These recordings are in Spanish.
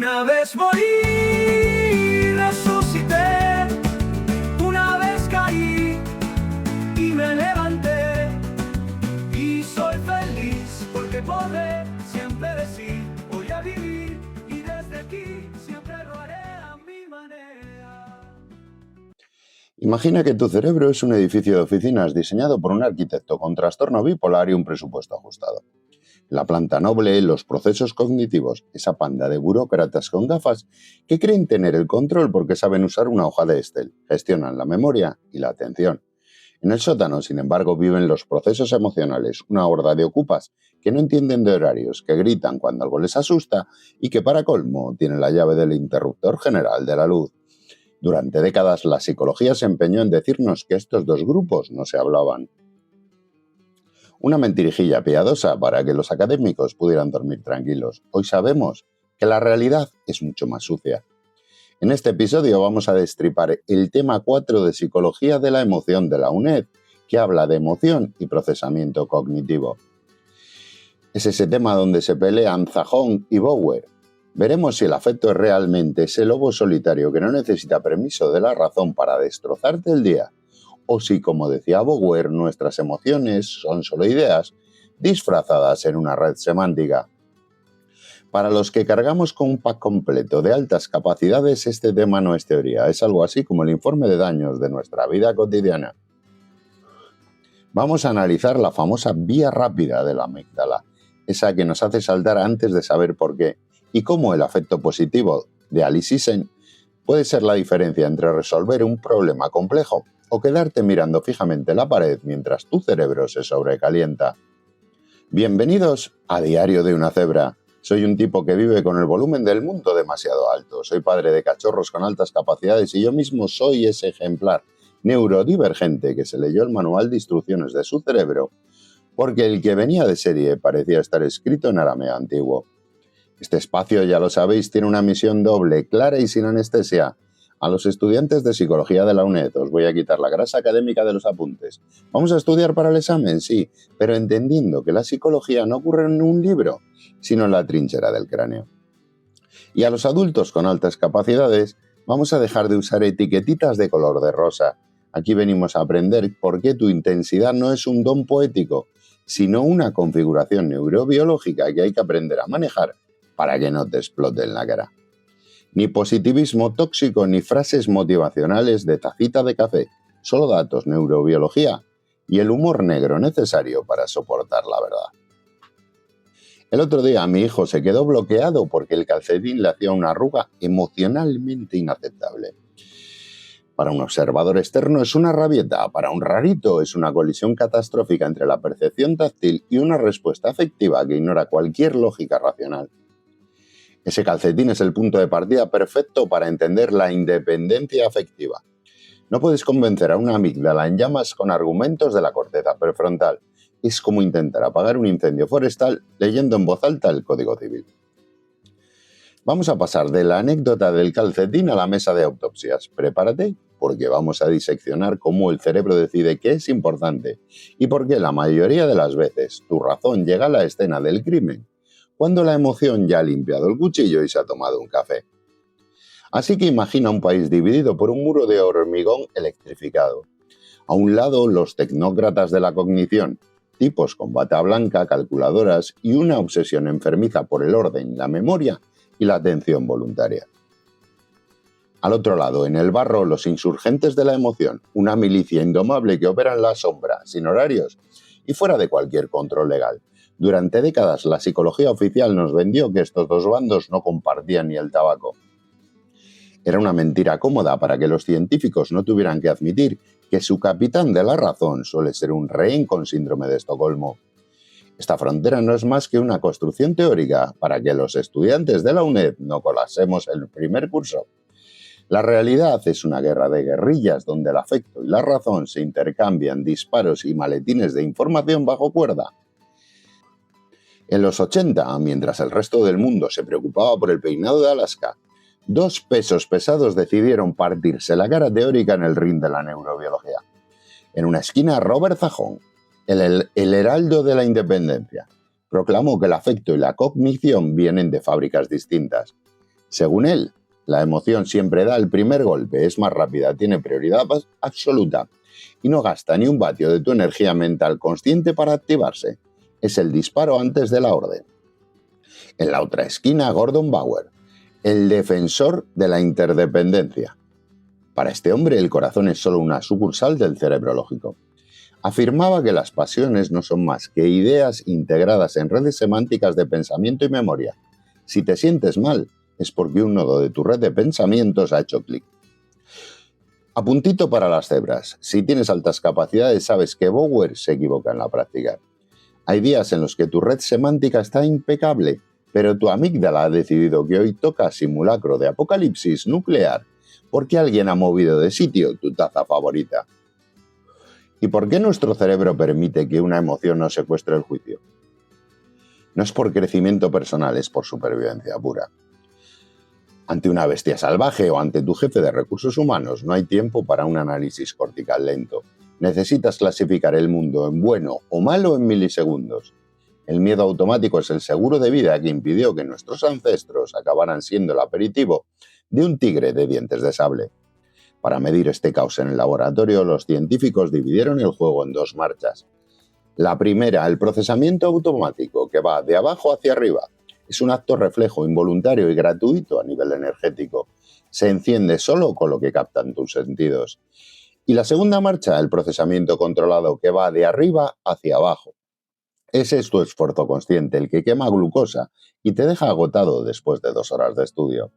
Una vez morí, resucité, una vez caí y me levanté, y soy feliz porque podré siempre decir, voy a vivir, y desde aquí siempre lo haré a mi manera. Imagina que tu cerebro es un edificio de oficinas diseñado por un arquitecto con trastorno bipolar y un presupuesto ajustado. La planta noble, los procesos cognitivos, esa panda de burócratas con gafas que creen tener el control porque saben usar una hoja de Excel, gestionan la memoria y la atención. En el sótano, sin embargo, viven los procesos emocionales, una horda de ocupas que no entienden de horarios, que gritan cuando algo les asusta y que, para colmo, tienen la llave del interruptor general de la luz. Durante décadas, la psicología se empeñó en decirnos que estos dos grupos no se hablaban. Una mentirijilla piadosa para que los académicos pudieran dormir tranquilos. Hoy sabemos que la realidad es mucho más sucia. En este episodio vamos a destripar el tema 4 de Psicología de la Emoción de la UNED, que habla de emoción y procesamiento cognitivo. Es ese tema donde se pelean Zahón y Bower. Veremos si el afecto es realmente ese lobo solitario que no necesita permiso de la razón para destrozarte el día, o si, como decía Bower, nuestras emociones son solo ideas disfrazadas en una red semántica. Para los que cargamos con un pack completo de altas capacidades, este tema no es teoría, es algo así como el informe de daños de nuestra vida cotidiana. Vamos a analizar la famosa vía rápida de la amígdala, esa que nos hace saltar antes de saber por qué, y cómo el afecto positivo de Alice Isen puede ser la diferencia entre resolver un problema complejo o quedarte mirando fijamente la pared mientras tu cerebro se sobrecalienta. Bienvenidos a Diario de una Cebra. Soy un tipo que vive con el volumen del mundo demasiado alto. Soy padre de cachorros con altas capacidades y yo mismo soy ese ejemplar neurodivergente que se leyó el manual de instrucciones de su cerebro porque el que venía de serie parecía estar escrito en arameo antiguo. Este espacio, ya lo sabéis, tiene una misión doble, clara y sin anestesia. A los estudiantes de Psicología de la UNED os voy a quitar la grasa académica de los apuntes. ¿Vamos a estudiar para el examen? Sí, pero entendiendo que la psicología no ocurre en un libro, sino en la trinchera del cráneo. Y a los adultos con altas capacidades, vamos a dejar de usar etiquetitas de color de rosa. Aquí venimos a aprender por qué tu intensidad no es un don poético, sino una configuración neurobiológica que hay que aprender a manejar para que no te explote en la cara. Ni positivismo tóxico ni frases motivacionales de tacita de café, solo datos, neurobiología y el humor negro necesario para soportar la verdad. El otro día mi hijo se quedó bloqueado porque el calcetín le hacía una arruga emocionalmente inaceptable. Para un observador externo es una rabieta, para un rarito es una colisión catastrófica entre la percepción táctil y una respuesta afectiva que ignora cualquier lógica racional. Ese calcetín es el punto de partida perfecto para entender la independencia afectiva. No puedes convencer a una amígdala en llamas con argumentos de la corteza prefrontal. Es como intentar apagar un incendio forestal leyendo en voz alta el Código Civil. Vamos a pasar de la anécdota del calcetín a la mesa de autopsias. Prepárate, porque vamos a diseccionar cómo el cerebro decide qué es importante y por qué la mayoría de las veces tu razón llega a la escena del crimen cuando la emoción ya ha limpiado el cuchillo y se ha tomado un café. Así que imagina un país dividido por un muro de hormigón electrificado. A un lado, los tecnócratas de la cognición, tipos con bata blanca, calculadoras y una obsesión enfermiza por el orden, la memoria y la atención voluntaria. Al otro lado, en el barro, los insurgentes de la emoción, una milicia indomable que opera en la sombra, sin horarios y fuera de cualquier control legal. Durante décadas, la psicología oficial nos vendió que estos dos bandos no compartían ni el tabaco. Era una mentira cómoda para que los científicos no tuvieran que admitir que su capitán de la razón suele ser un rehén con síndrome de Estocolmo. Esta frontera no es más que una construcción teórica para que los estudiantes de la UNED no colapsemos el primer curso. La realidad es una guerra de guerrillas donde el afecto y la razón se intercambian disparos y maletines de información bajo cuerda. En los 80, mientras el resto del mundo se preocupaba por el peinado de Alaska, dos pesos pesados decidieron partirse la cara teórica en el ring de la neurobiología. En una esquina, Robert Zahón, el heraldo de la independencia, proclamó que el afecto y la cognición vienen de fábricas distintas. Según él, la emoción siempre da el primer golpe, es más rápida, tiene prioridad absoluta y no gasta ni un vatio de tu energía mental consciente para activarse. Es el disparo antes de la orden. En la otra esquina, Gordon Bauer, el defensor de la interdependencia. Para este hombre, el corazón es solo una sucursal del cerebro lógico. Afirmaba que las pasiones no son más que ideas integradas en redes semánticas de pensamiento y memoria. Si te sientes mal, es porque un nodo de tu red de pensamientos ha hecho clic. Apuntito para las cebras. Si tienes altas capacidades, sabes que Bauer se equivoca en la práctica. Hay días en los que tu red semántica está impecable, pero tu amígdala ha decidido que hoy toca simulacro de apocalipsis nuclear porque alguien ha movido de sitio tu taza favorita. ¿Y por qué nuestro cerebro permite que una emoción nos secuestre el juicio? No es por crecimiento personal, es por supervivencia pura. Ante una bestia salvaje o ante tu jefe de recursos humanos no hay tiempo para un análisis cortical lento. Necesitas clasificar el mundo en bueno o malo en milisegundos. El miedo automático es el seguro de vida que impidió que nuestros ancestros acabaran siendo el aperitivo de un tigre de dientes de sable. Para medir este caos en el laboratorio, los científicos dividieron el juego en dos marchas. La primera, el procesamiento automático, que va de abajo hacia arriba. Es un acto reflejo involuntario y gratuito a nivel energético. Se enciende solo con lo que captan tus sentidos. Y la segunda marcha, el procesamiento controlado, que va de arriba hacia abajo. Ese es tu esfuerzo consciente, el que quema glucosa y te deja agotado después de 2 horas de estudio.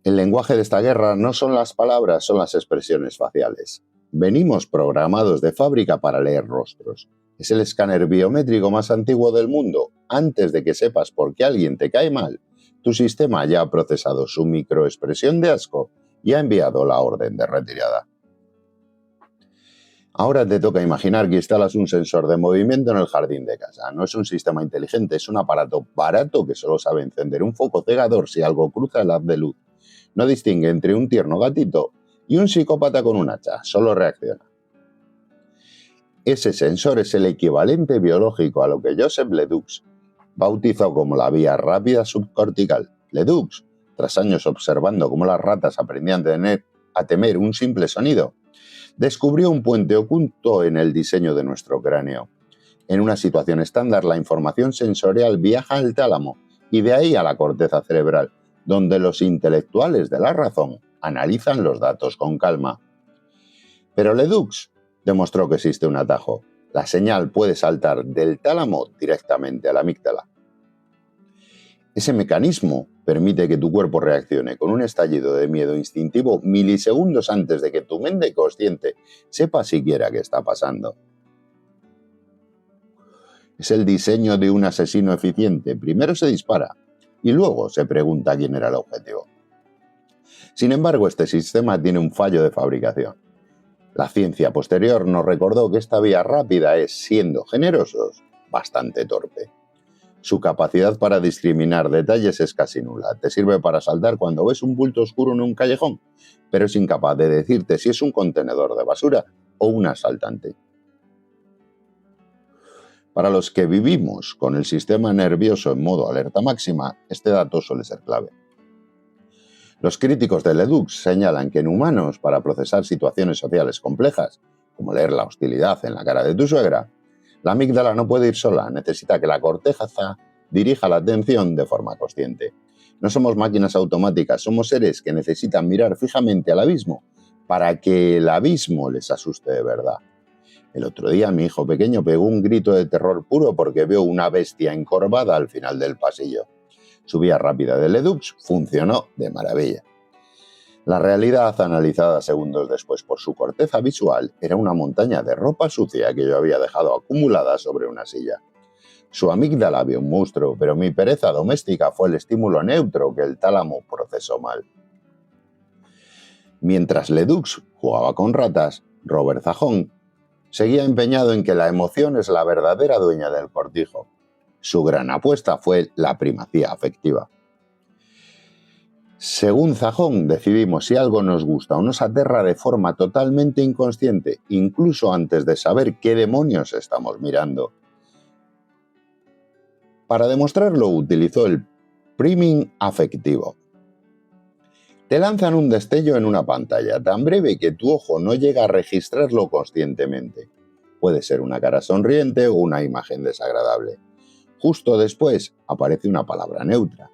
El lenguaje de esta guerra no son las palabras, son las expresiones faciales. Venimos programados de fábrica para leer rostros. Es el escáner biométrico más antiguo del mundo. Antes de que sepas por qué alguien te cae mal, tu sistema ya ha procesado su microexpresión de asco y ha enviado la orden de retirada. Ahora te toca imaginar que instalas un sensor de movimiento en el jardín de casa. No es un sistema inteligente, es un aparato barato que solo sabe encender un foco cegador si algo cruza el haz de luz. No distingue entre un tierno gatito y un psicópata con un hacha, solo reacciona. Ese sensor es el equivalente biológico a lo que Joseph Ledoux bautizó como la vía rápida subcortical. Ledoux, tras años observando cómo las ratas aprendían a temer un simple sonido, descubrió un puente oculto en el diseño de nuestro cráneo. En una situación estándar, la información sensorial viaja al tálamo y de ahí a la corteza cerebral, donde los intelectuales de la razón analizan los datos con calma. Pero Ledoux demostró que existe un atajo. La señal puede saltar del tálamo directamente a la amígdala. Ese mecanismo permite que tu cuerpo reaccione con un estallido de miedo instintivo milisegundos antes de que tu mente consciente sepa siquiera qué está pasando. Es el diseño de un asesino eficiente. Primero se dispara y luego se pregunta quién era el objetivo. Sin embargo, este sistema tiene un fallo de fabricación. La ciencia posterior nos recordó que esta vía rápida es, siendo generosos, bastante torpe. Su capacidad para discriminar detalles es casi nula. Te sirve para saltar cuando ves un bulto oscuro en un callejón, pero es incapaz de decirte si es un contenedor de basura o un asaltante. Para los que vivimos con el sistema nervioso en modo alerta máxima, este dato suele ser clave. Los críticos de Ledoux señalan que en humanos, para procesar situaciones sociales complejas, como leer la hostilidad en la cara de tu suegra, la amígdala no puede ir sola, necesita que la corteza dirija la atención de forma consciente. No somos máquinas automáticas, somos seres que necesitan mirar fijamente al abismo para que el abismo les asuste de verdad. El otro día mi hijo pequeño pegó un grito de terror puro porque vio una bestia encorvada al final del pasillo. Su vía rápida de Ledoux funcionó de maravilla. La realidad, analizada segundos después por su corteza visual, era una montaña de ropa sucia que yo había dejado acumulada sobre una silla. Su amígdala vio un monstruo, pero mi pereza doméstica fue el estímulo neutro que el tálamo procesó mal. Mientras Ledoux jugaba con ratas, Robert Zahón seguía empeñado en que la emoción es la verdadera dueña del cortijo. Su gran apuesta fue la primacía afectiva. Según Zahón, decidimos si algo nos gusta o nos aterra de forma totalmente inconsciente, incluso antes de saber qué demonios estamos mirando. Para demostrarlo, utilizó el Priming afectivo. Te lanzan un destello en una pantalla tan breve que tu ojo no llega a registrarlo conscientemente. Puede ser una cara sonriente o una imagen desagradable. Justo después aparece una palabra neutra.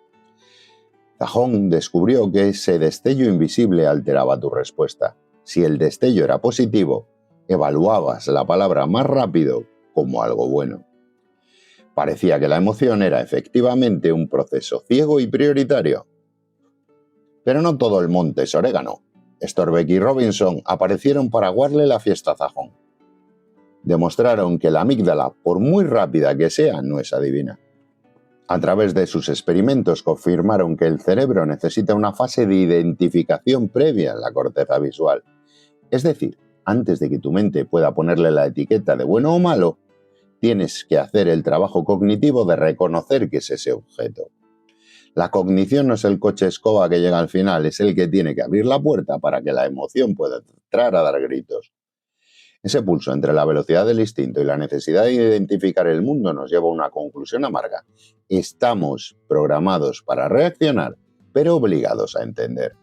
Zajón descubrió que ese destello invisible alteraba tu respuesta. Si el destello era positivo, evaluabas la palabra más rápido como algo bueno. Parecía que la emoción era efectivamente un proceso ciego y prioritario. Pero no todo el monte es orégano. Storbeck y Robinson aparecieron para aguarle la fiesta a Zajón. Demostraron que la amígdala, por muy rápida que sea, no es adivina. A través de sus experimentos confirmaron que el cerebro necesita una fase de identificación previa en la corteza visual. Es decir, antes de que tu mente pueda ponerle la etiqueta de bueno o malo, tienes que hacer el trabajo cognitivo de reconocer que es ese objeto. La cognición no es el coche escoba que llega al final, es el que tiene que abrir la puerta para que la emoción pueda entrar a dar gritos. Ese pulso entre la velocidad del instinto y la necesidad de identificar el mundo nos lleva a una conclusión amarga. Estamos programados para reaccionar, pero obligados a entender.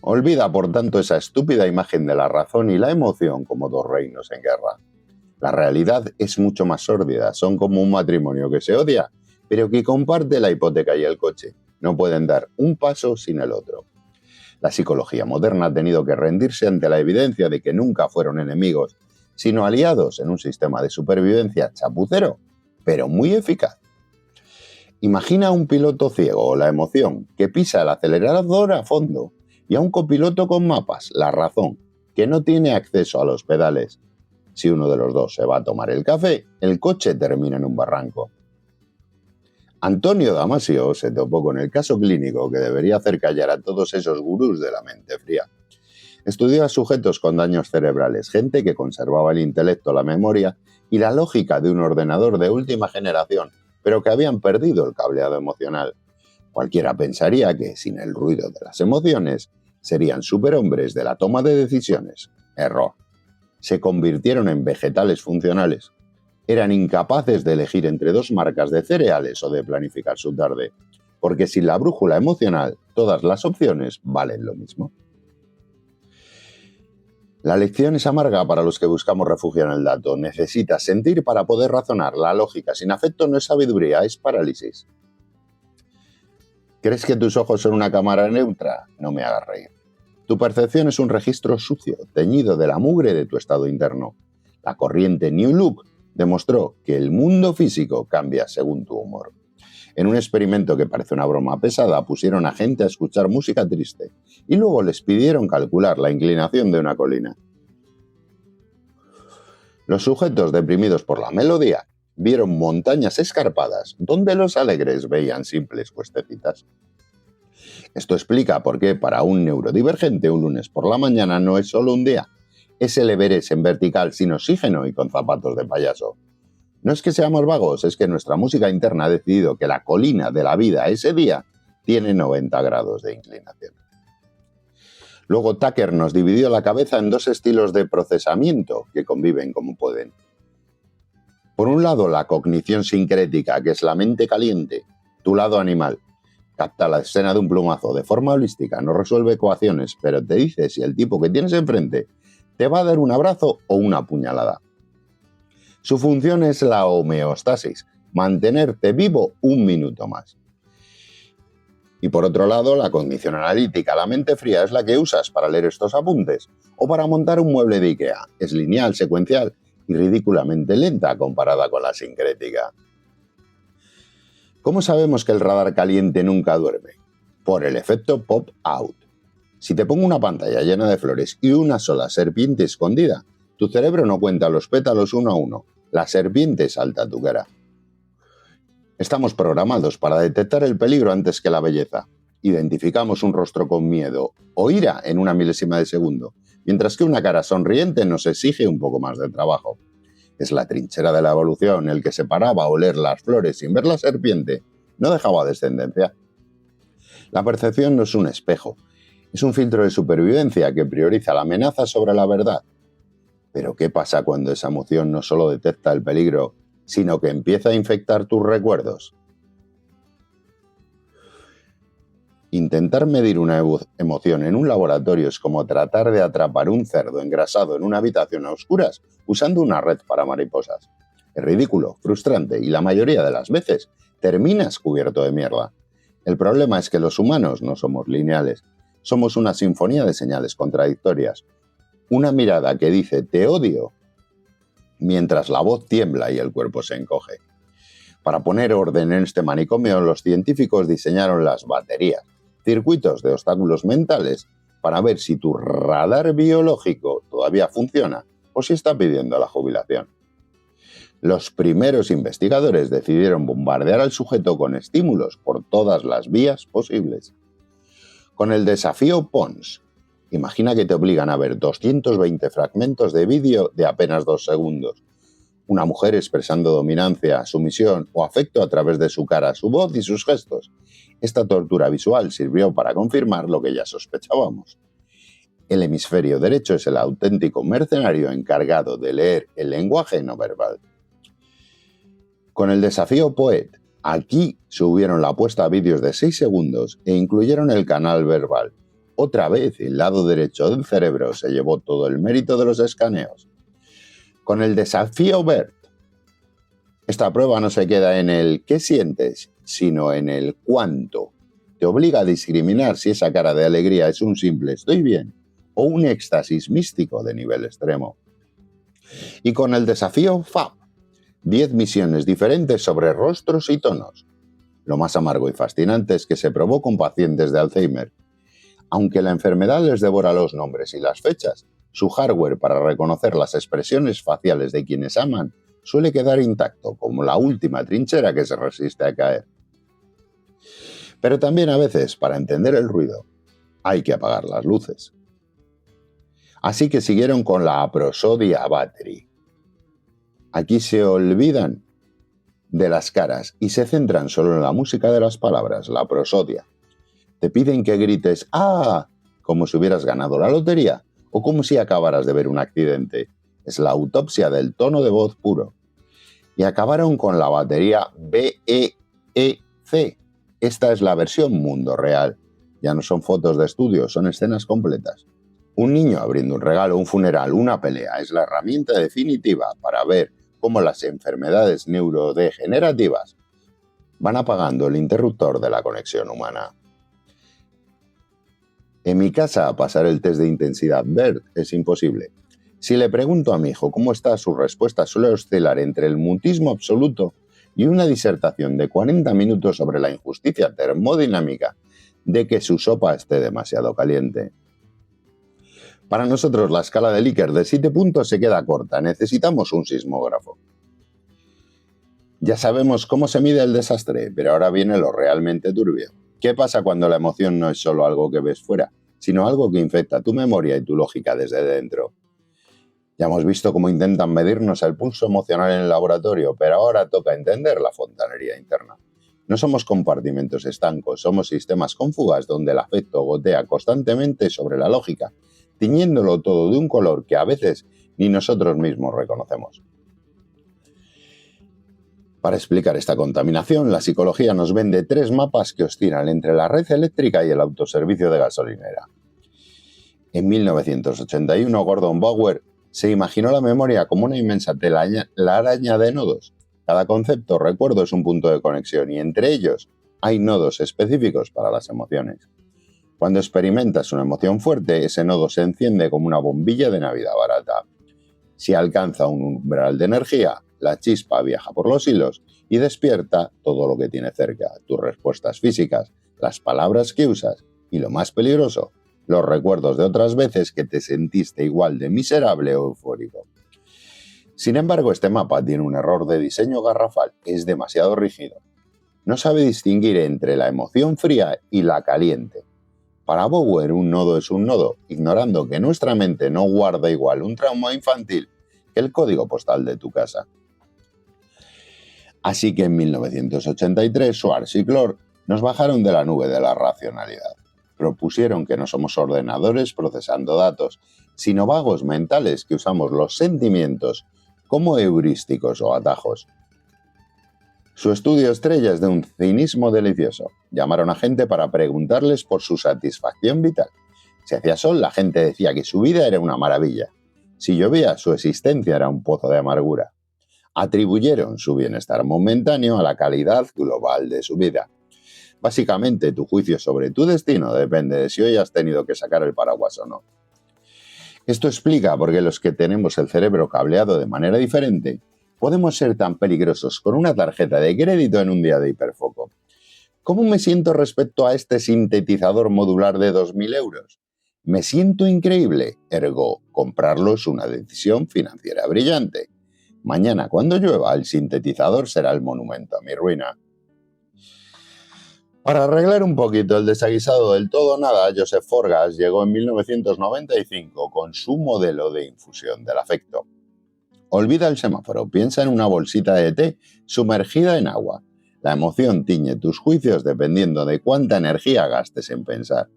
Olvida, por tanto, esa estúpida imagen de la razón y la emoción como dos reinos en guerra. La realidad es mucho más sórdida, son como un matrimonio que se odia, pero que comparte la hipoteca y el coche. No pueden dar un paso sin el otro. La psicología moderna ha tenido que rendirse ante la evidencia de que nunca fueron enemigos, sino aliados en un sistema de supervivencia chapucero, pero muy eficaz. Imagina a un piloto ciego o la emoción que pisa el acelerador a fondo y a un copiloto con mapas, la razón, que no tiene acceso a los pedales. Si uno de los dos se va a tomar el café, el coche termina en un barranco. Antonio Damasio se topó con el caso clínico que debería hacer callar a todos esos gurús de la mente fría. Estudió a sujetos con daños cerebrales, gente que conservaba el intelecto, la memoria y la lógica de un ordenador de última generación, pero que habían perdido el cableado emocional. Cualquiera pensaría que, sin el ruido de las emociones, serían superhombres de la toma de decisiones. Error. Se convirtieron en vegetales funcionales. Eran incapaces de elegir entre dos marcas de cereales o de planificar su tarde, porque sin la brújula emocional, todas las opciones valen lo mismo. La lección es amarga para los que buscamos refugio en el dato. Necesitas sentir para poder razonar. La lógica sin afecto no es sabiduría, es parálisis. ¿Crees que tus ojos son una cámara neutra? No me hagas reír. Tu percepción es un registro sucio, teñido de la mugre de tu estado interno. La corriente New Look demostró que el mundo físico cambia según tu humor. En un experimento que parece una broma pesada, pusieron a gente a escuchar música triste y luego les pidieron calcular la inclinación de una colina. Los sujetos deprimidos por la melodía vieron montañas escarpadas donde los alegres veían simples cuestecitas. Esto explica por qué para un neurodivergente un lunes por la mañana no es solo un día. Es el Everest en vertical sin oxígeno y con zapatos de payaso. No es que seamos vagos, es que nuestra música interna ha decidido que la colina de la vida ese día tiene 90 grados de inclinación. Luego Tucker nos dividió la cabeza en dos estilos de procesamiento que conviven como pueden. Por un lado, la cognición sincrética, que es la mente caliente, tu lado animal. Capta la escena de un plumazo de forma holística, no resuelve ecuaciones, pero te dice si el tipo que tienes enfrente te va a dar un abrazo o una puñalada. Su función es la homeostasis, mantenerte vivo un minuto más. Y por otro lado, la cognición analítica, la mente fría, es la que usas para leer estos apuntes o para montar un mueble de IKEA. Es lineal, secuencial y ridículamente lenta comparada con la sincrética. ¿Cómo sabemos que el radar caliente nunca duerme? Por el efecto pop-out. Si te pongo una pantalla llena de flores y una sola serpiente escondida, tu cerebro no cuenta los pétalos uno a uno. La serpiente salta a tu cara. Estamos programados para detectar el peligro antes que la belleza. Identificamos un rostro con miedo o ira en una milésima de segundo, mientras que una cara sonriente nos exige un poco más de trabajo. Es la trinchera de la evolución. El que se paraba a oler las flores sin ver la serpiente no dejaba descendencia. La percepción no es un espejo. Es un filtro de supervivencia que prioriza la amenaza sobre la verdad. Pero ¿qué pasa cuando esa emoción no solo detecta el peligro, sino que empieza a infectar tus recuerdos? Intentar medir una emoción en un laboratorio es como tratar de atrapar un cerdo engrasado en una habitación a oscuras usando una red para mariposas. Es ridículo, frustrante y la mayoría de las veces terminas cubierto de mierda. El problema es que los humanos no somos lineales. Somos una sinfonía de señales contradictorias. Una mirada que dice te odio mientras la voz tiembla y el cuerpo se encoge. Para poner orden en este manicomio, los científicos diseñaron las baterías, circuitos de obstáculos mentales, para ver si tu radar biológico todavía funciona o si está pidiendo la jubilación. Los primeros investigadores decidieron bombardear al sujeto con estímulos por todas las vías posibles. Con el desafío Pons, imagina que te obligan a ver 220 fragmentos de vídeo de apenas 2 segundos. Una mujer expresando dominancia, sumisión o afecto a través de su cara, su voz y sus gestos. Esta tortura visual sirvió para confirmar lo que ya sospechábamos. El hemisferio derecho es el auténtico mercenario encargado de leer el lenguaje no verbal. Con el desafío Poet, aquí subieron la apuesta a vídeos de 6 segundos e incluyeron el canal verbal. Otra vez, el lado derecho del cerebro se llevó todo el mérito de los escaneos. Con el desafío BERT, esta prueba no se queda en el ¿qué sientes?, sino en el cuánto. Te obliga a discriminar si esa cara de alegría es un simple «estoy bien» o un éxtasis místico de nivel extremo. Y con el desafío FAB, 10 misiones diferentes sobre rostros y tonos. Lo más amargo y fascinante es que se probó con pacientes de Alzheimer. Aunque la enfermedad les devora los nombres y las fechas, su hardware para reconocer las expresiones faciales de quienes aman suele quedar intacto, como la última trinchera que se resiste a caer. Pero también a veces, para entender el ruido, hay que apagar las luces. Así que siguieron con la Prosodia Battery. Aquí se olvidan de las caras y se centran solo en la música de las palabras, la prosodia. Te piden que grites ¡ah!, como si hubieras ganado la lotería o como si acabaras de ver un accidente. Es la autopsia del tono de voz puro. Y acabaron con la batería BEEC. Esta es la versión mundo real. Ya no son fotos de estudio, son escenas completas. Un niño abriendo un regalo, un funeral, una pelea, es la herramienta definitiva para ver cómo las enfermedades neurodegenerativas van apagando el interruptor de la conexión humana. En mi casa, pasar el test de intensidad BERT es imposible. Si le pregunto a mi hijo cómo está, su respuesta suele oscilar entre el mutismo absoluto y una disertación de 40 minutos sobre la injusticia termodinámica de que su sopa esté demasiado caliente. Para nosotros la escala de Likert de 7 puntos se queda corta, necesitamos un sismógrafo. Ya sabemos cómo se mide el desastre, pero ahora viene lo realmente turbio. ¿Qué pasa cuando la emoción no es solo algo que ves fuera, sino algo que infecta tu memoria y tu lógica desde dentro? Ya hemos visto cómo intentan medirnos el pulso emocional en el laboratorio, pero ahora toca entender la fontanería interna. No somos compartimentos estancos, somos sistemas con fugas donde el afecto gotea constantemente sobre la lógica, tiñéndolo todo de un color que a veces ni nosotros mismos reconocemos. Para explicar esta contaminación, la psicología nos vende 3 mapas que oscilan entre la red eléctrica y el autoservicio de gasolinera. En 1981, Gordon Bauer se imaginó la memoria como una inmensa telaraña de nodos. Cada concepto o recuerdo es un punto de conexión y entre ellos hay nodos específicos para las emociones. Cuando experimentas una emoción fuerte, ese nodo se enciende como una bombilla de Navidad barata. Si alcanza un umbral de energía, la chispa viaja por los hilos y despierta todo lo que tiene cerca, tus respuestas físicas, las palabras que usas y, lo más peligroso, los recuerdos de otras veces que te sentiste igual de miserable o eufórico. Sin embargo, este mapa tiene un error de diseño garrafal, es demasiado rígido. No sabe distinguir entre la emoción fría y la caliente. Para Bauer, un nodo es un nodo, ignorando que nuestra mente no guarda igual un trauma infantil que el código postal de tu casa. Así que en 1983, Schwartz y Clore nos bajaron de la nube de la racionalidad. Propusieron que no somos ordenadores procesando datos, sino vagos mentales que usamos los sentimientos como heurísticos o atajos. Su estudio estrella es de un cinismo delicioso. llamaron a gente para preguntarles por su satisfacción vital. Si hacía sol, la gente decía que su vida era una maravilla. Si llovía, su existencia era un pozo de amargura. Atribuyeron su bienestar momentáneo a la calidad global de su vida. Básicamente, tu juicio sobre tu destino depende de si hoy has tenido que sacar el paraguas o no. Esto explica por qué los que tenemos el cerebro cableado de manera diferente podemos ser tan peligrosos con una tarjeta de crédito en un día de hiperfoco. ¿Cómo me siento respecto a este sintetizador modular de 2.000 euros? Me siento increíble, ergo, comprarlo es una decisión financiera brillante. Mañana, cuando llueva, el sintetizador será el monumento a mi ruina. Para arreglar un poquito el desaguisado del todo o nada, Joseph Forgas llegó en 1995 con su modelo de infusión del afecto. Olvida el semáforo, piensa en una bolsita de té sumergida en agua. La emoción tiñe tus juicios dependiendo de cuánta energía gastes en pensar.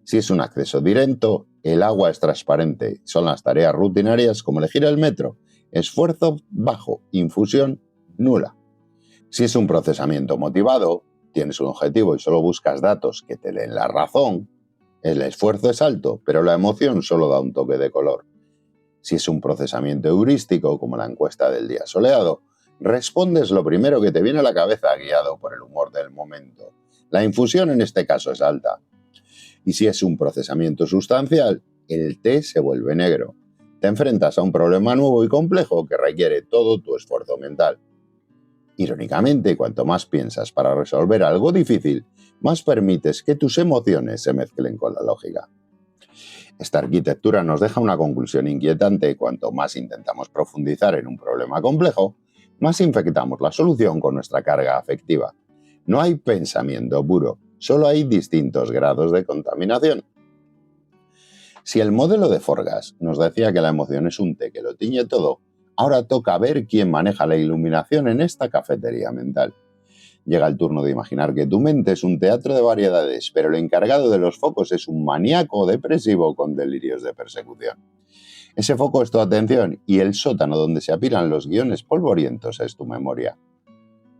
Si es un acceso directo, el agua es transparente. Son las tareas rutinarias como elegir el metro. Esfuerzo bajo, infusión nula. Si es un procesamiento motivado, tienes un objetivo y solo buscas datos que te den la razón, el esfuerzo es alto, pero la emoción solo da un toque de color. Si es un procesamiento heurístico, como la encuesta del día soleado, respondes lo primero que te viene a la cabeza guiado por el humor del momento. La infusión en este caso es alta. Y si es un procesamiento sustancial, el té se vuelve negro. Te enfrentas a un problema nuevo y complejo que requiere todo tu esfuerzo mental. Irónicamente, cuanto más piensas para resolver algo difícil, más permites que tus emociones se mezclen con la lógica. Esta arquitectura nos deja una conclusión inquietante. Cuanto más intentamos profundizar en un problema complejo, más infectamos la solución con nuestra carga afectiva. No hay pensamiento puro, solo hay distintos grados de contaminación. Si el modelo de Forgas nos decía que la emoción es un té que lo tiñe todo, ahora toca ver quién maneja la iluminación en esta cafetería mental. Llega el turno de imaginar que tu mente es un teatro de variedades, pero el encargado de los focos es un maníaco depresivo con delirios de persecución. Ese foco es tu atención y el sótano donde se apilan los guiones polvorientos es tu memoria.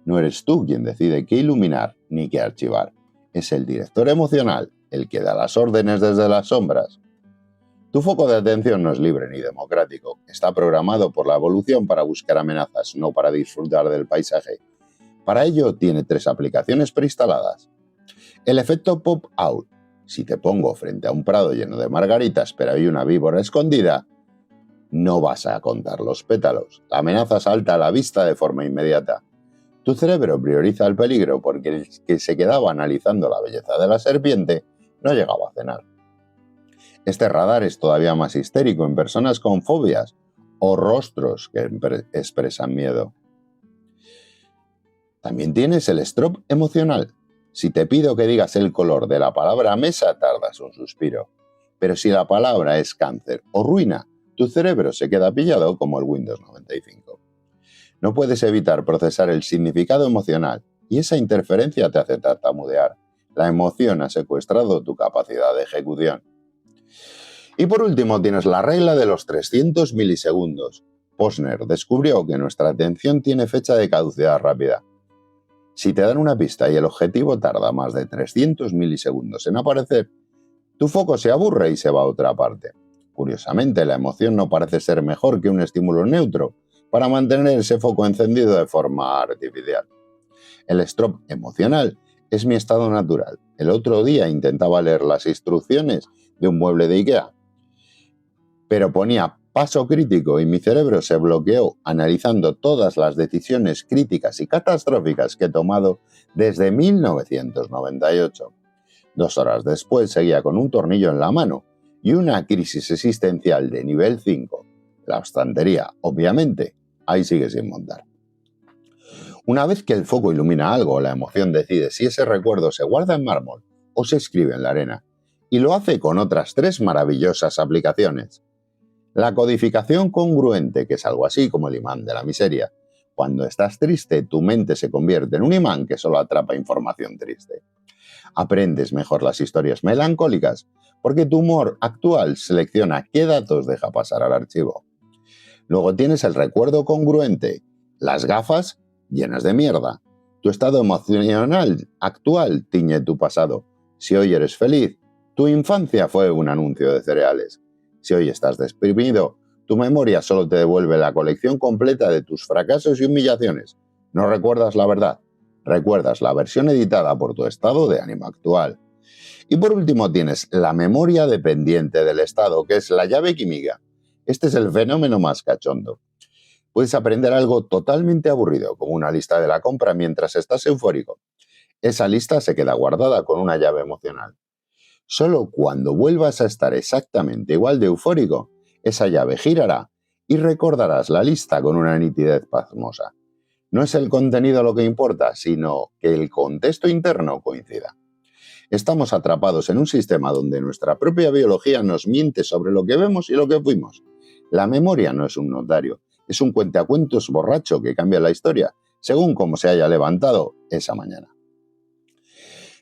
No eres tú quien decide qué iluminar ni qué archivar. Es el director emocional el que da las órdenes desde las sombras. Tu foco de atención no es libre ni democrático. Está programado por la evolución para buscar amenazas, no para disfrutar del paisaje. Para ello tiene 3 aplicaciones preinstaladas. El efecto pop-out. Si te pongo frente a un prado lleno de margaritas pero hay una víbora escondida, no vas a contar los pétalos. La amenaza salta a la vista de forma inmediata. Tu cerebro prioriza el peligro porque el que se quedaba analizando la belleza de la serpiente no llegaba a cenar. Este radar es todavía más histérico en personas con fobias o rostros que expresan miedo. También tienes el strop emocional. Si te pido que digas el color de la palabra mesa, tardas un suspiro. Pero si la palabra es cáncer o ruina, tu cerebro se queda pillado como el Windows 95. No puedes evitar procesar el significado emocional y esa interferencia te hace tartamudear. La emoción ha secuestrado tu capacidad de ejecución. Y por último tienes la regla de los 300 milisegundos. Posner descubrió que nuestra atención tiene fecha de caducidad rápida. Si te dan una pista y el objetivo tarda más de 300 milisegundos en aparecer, tu foco se aburre y se va a otra parte. Curiosamente, la emoción no parece ser mejor que un estímulo neutro para mantener ese foco encendido de forma artificial. El strop emocional es mi estado natural. El otro día intentaba leer las instrucciones de un mueble de IKEA, pero ponía paso crítico y mi cerebro se bloqueó analizando todas las decisiones críticas y catastróficas que he tomado desde 1998. 2 horas después seguía con un tornillo en la mano y una crisis existencial de nivel 5. La estantería, obviamente, ahí sigue sin montar. Una vez que el foco ilumina algo, la emoción decide si ese recuerdo se guarda en mármol o se escribe en la arena. Y lo hace con otras 3 maravillosas aplicaciones. La codificación congruente, que es algo así como el imán de la miseria. Cuando estás triste, tu mente se convierte en un imán que solo atrapa información triste. Aprendes mejor las historias melancólicas porque tu humor actual selecciona qué datos deja pasar al archivo. Luego tienes el recuerdo congruente, las gafas llenas de mierda. Tu estado emocional actual tiñe tu pasado. Si hoy eres feliz, tu infancia fue un anuncio de cereales. Si hoy estás deprimido, tu memoria solo te devuelve la colección completa de tus fracasos y humillaciones. No recuerdas la verdad, recuerdas la versión editada por tu estado de ánimo actual. Y por último tienes la memoria dependiente del estado, que es la llave química. Este es el fenómeno más cachondo. Puedes aprender algo totalmente aburrido, como una lista de la compra mientras estás eufórico. Esa lista se queda guardada con una llave emocional. Solo cuando vuelvas a estar exactamente igual de eufórico, esa llave girará y recordarás la lista con una nitidez pasmosa. No es el contenido lo que importa, sino que el contexto interno coincida. Estamos atrapados en un sistema donde nuestra propia biología nos miente sobre lo que vemos y lo que fuimos. La memoria no es un notario, es un cuentacuentos borracho que cambia la historia según cómo se haya levantado esa mañana.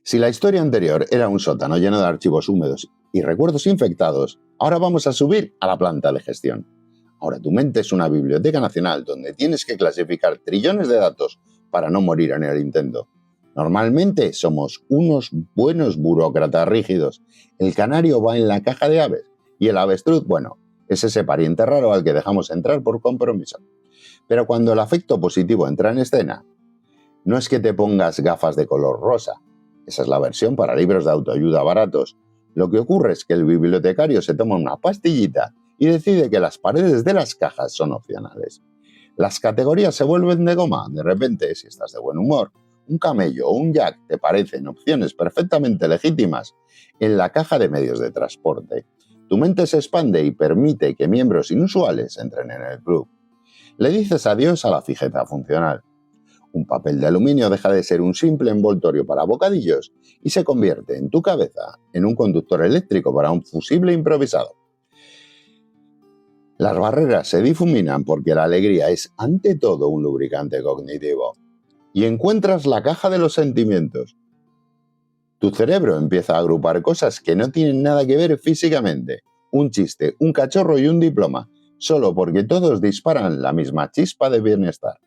Si la historia anterior era un sótano lleno de archivos húmedos y recuerdos infectados, ahora vamos a subir a la planta de gestión. Ahora tu mente es una biblioteca nacional donde tienes que clasificar trillones de datos para no morir en el intento. Normalmente somos unos buenos burócratas rígidos. El canario va en la caja de aves y el avestruz, bueno, es ese pariente raro al que dejamos entrar por compromiso. Pero cuando el afecto positivo entra en escena, no es que te pongas gafas de color rosa. Esa es la versión para libros de autoayuda baratos. Lo que ocurre es que el bibliotecario se toma una pastillita y decide que las paredes de las cajas son opcionales. Las categorías se vuelven de goma. De repente, si estás de buen humor, un camello o un jack te parecen opciones perfectamente legítimas en la caja de medios de transporte. Tu mente se expande y permite que miembros inusuales entren en el club. Le dices adiós a la fijeza funcional. Un papel de aluminio deja de ser un simple envoltorio para bocadillos y se convierte en tu cabeza en un conductor eléctrico para un fusible improvisado. Las barreras se difuminan porque la alegría es ante todo un lubricante cognitivo. Y encuentras la caja de los sentimientos. Tu cerebro empieza a agrupar cosas que no tienen nada que ver físicamente. Un chiste, un cachorro y un diploma, solo porque todos disparan la misma chispa de bienestar.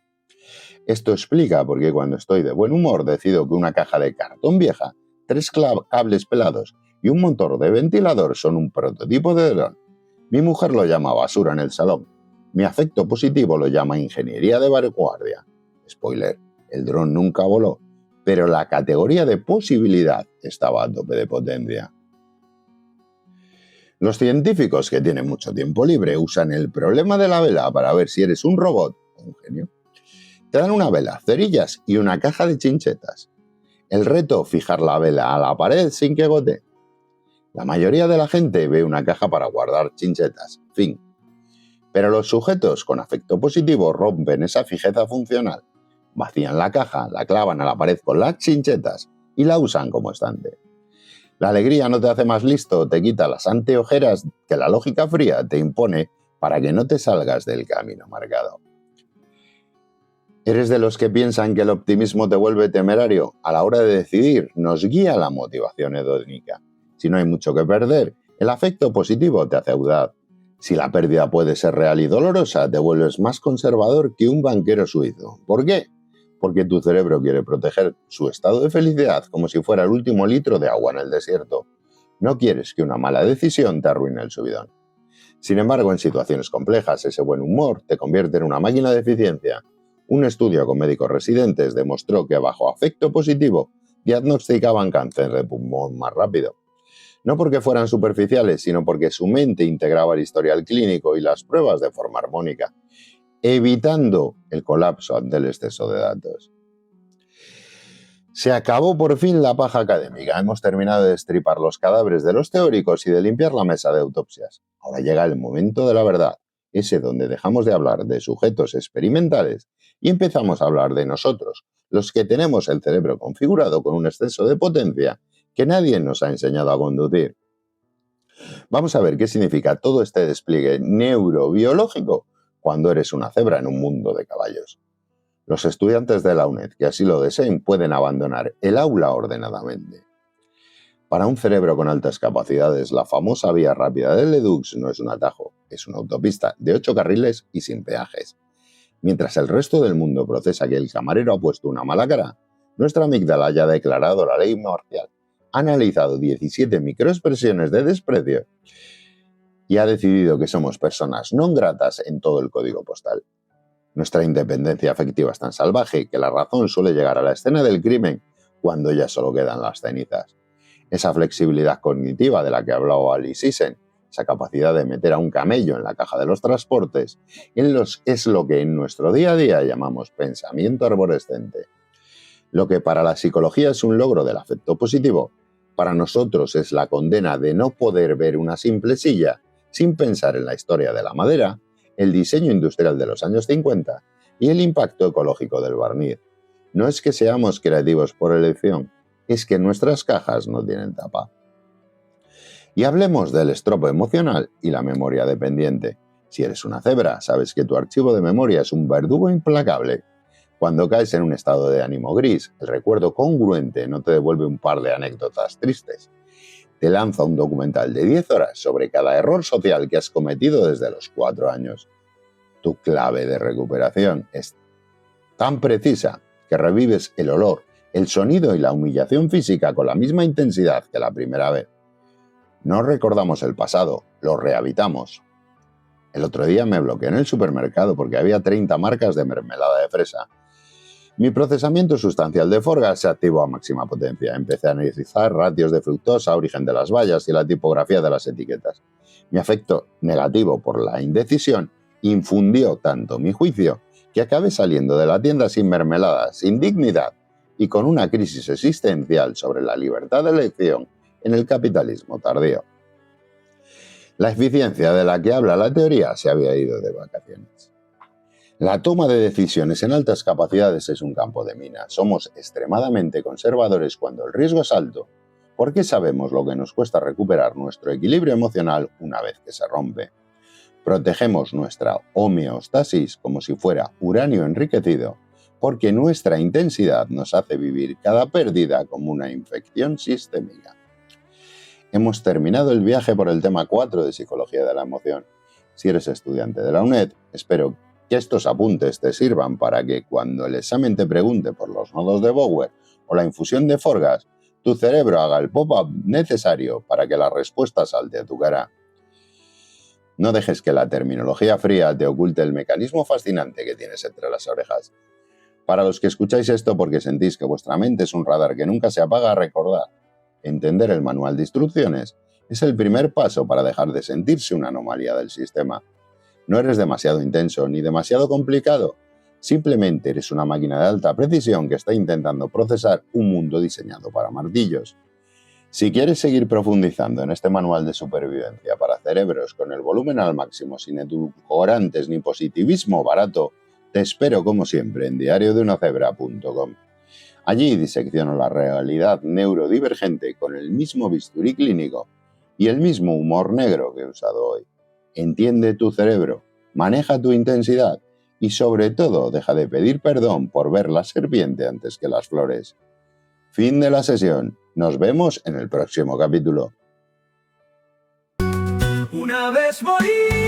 Esto explica por qué cuando estoy de buen humor decido que una caja de cartón vieja, 3 cables pelados y un motor de ventilador son un prototipo de dron. Mi mujer lo llama basura en el salón. Mi afecto positivo lo llama ingeniería de vanguardia. Spoiler. El dron nunca voló, pero la categoría de posibilidad estaba a tope de potencia. Los científicos que tienen mucho tiempo libre usan el problema de la vela para ver si eres un robot o un genio. Te dan una vela, cerillas y una caja de chinchetas. El reto, fijar la vela a la pared sin que gotee. La mayoría de la gente ve una caja para guardar chinchetas, fin. Pero los sujetos con afecto positivo rompen esa fijeza funcional. Vacían la caja, la clavan a la pared con las chinchetas y la usan como estante. La alegría no te hace más listo, te quita las anteojeras que la lógica fría te impone para que no te salgas del camino marcado. ¿Eres de los que piensan que el optimismo te vuelve temerario? A la hora de decidir, nos guía la motivación hedónica. Si no hay mucho que perder, el afecto positivo te hace audaz. Si la pérdida puede ser real y dolorosa, te vuelves más conservador que un banquero suizo. ¿Por qué? Porque tu cerebro quiere proteger su estado de felicidad como si fuera el último litro de agua en el desierto. No quieres que una mala decisión te arruine el subidón. Sin embargo, en situaciones complejas, ese buen humor te convierte en una máquina de eficiencia. Un estudio con médicos residentes demostró que bajo afecto positivo diagnosticaban cáncer de pulmón más rápido. No porque fueran superficiales, sino porque su mente integraba el historial clínico y las pruebas de forma armónica, evitando el colapso ante el exceso de datos. Se acabó por fin la paja académica. Hemos terminado de destripar los cadáveres de los teóricos y de limpiar la mesa de autopsias. Ahora llega el momento de la verdad, ese donde dejamos de hablar de sujetos experimentales y empezamos a hablar de nosotros, los que tenemos el cerebro configurado con un exceso de potencia que nadie nos ha enseñado a conducir. Vamos a ver qué significa todo este despliegue neurobiológico cuando eres una cebra en un mundo de caballos. Los estudiantes de la UNED que así lo deseen pueden abandonar el aula ordenadamente. Para un cerebro con altas capacidades, la famosa vía rápida del Ledux no es un atajo, es una autopista de 8 carriles y sin peajes. Mientras el resto del mundo procesa que el camarero ha puesto una mala cara, nuestra amígdala ya ha declarado la ley marcial, ha analizado 17 microexpresiones de desprecio y ha decidido que somos personas non gratas en todo el código postal. Nuestra independencia afectiva es tan salvaje que la razón suele llegar a la escena del crimen cuando ya solo quedan las cenizas. Esa flexibilidad cognitiva de la que hablaba Alice Sisen, esa capacidad de meter a un camello en la caja de los transportes, es lo que en nuestro día a día llamamos pensamiento arborescente. Lo que para la psicología es un logro del afecto positivo, para nosotros es la condena de no poder ver una simple silla sin pensar en la historia de la madera, el diseño industrial de los años 50 y el impacto ecológico del barniz. No es que seamos creativos por elección, es que nuestras cajas no tienen tapa. Y hablemos del estropo emocional y la memoria dependiente. Si eres una cebra, sabes que tu archivo de memoria es un verdugo implacable. Cuando caes en un estado de ánimo gris, el recuerdo congruente no te devuelve un par de anécdotas tristes. Te lanza un documental de 10 horas sobre cada error social que has cometido desde los 4 años. Tu clave de recuperación es tan precisa que revives el olor, el sonido y la humillación física con la misma intensidad que la primera vez. No recordamos el pasado, lo rehabitamos. El otro día me bloqueé en el supermercado porque había 30 marcas de mermelada de fresa. Mi procesamiento sustancial de Forgas se activó a máxima potencia. Empecé a analizar ratios de fructosa, origen de las bayas y la tipografía de las etiquetas. Mi afecto negativo por la indecisión infundió tanto mi juicio que acabé saliendo de la tienda sin mermelada, sin dignidad y con una crisis existencial sobre la libertad de elección en el capitalismo tardío. La eficiencia de la que habla la teoría se había ido de vacaciones. La toma de decisiones en altas capacidades es un campo de mina. Somos extremadamente conservadores cuando el riesgo es alto, porque sabemos lo que nos cuesta recuperar nuestro equilibrio emocional una vez que se rompe. Protegemos nuestra homeostasis como si fuera uranio enriquecido, porque nuestra intensidad nos hace vivir cada pérdida como una infección sistémica. Hemos terminado el viaje por el tema 4 de Psicología de la Emoción. Si eres estudiante de la UNED, espero que estos apuntes te sirvan para que cuando el examen te pregunte por los nodos de Bower o la infusión de Forgas, tu cerebro haga el pop-up necesario para que la respuesta salte a tu cara. No dejes que la terminología fría te oculte el mecanismo fascinante que tienes entre las orejas. Para los que escucháis esto porque sentís que vuestra mente es un radar que nunca se apaga, recordad, entender el manual de instrucciones es el primer paso para dejar de sentirse una anomalía del sistema. No eres demasiado intenso ni demasiado complicado, simplemente eres una máquina de alta precisión que está intentando procesar un mundo diseñado para martillos. Si quieres seguir profundizando en este manual de supervivencia para cerebros con el volumen al máximo, sin edulcorantes ni positivismo barato, te espero como siempre en diariodunacebra.com. Allí disecciono la realidad neurodivergente con el mismo bisturí clínico y el mismo humor negro que he usado hoy. Entiende tu cerebro, maneja tu intensidad y sobre todo deja de pedir perdón por ver la serpiente antes que las flores. Fin de la sesión. Nos vemos en el próximo capítulo. Una vez morí.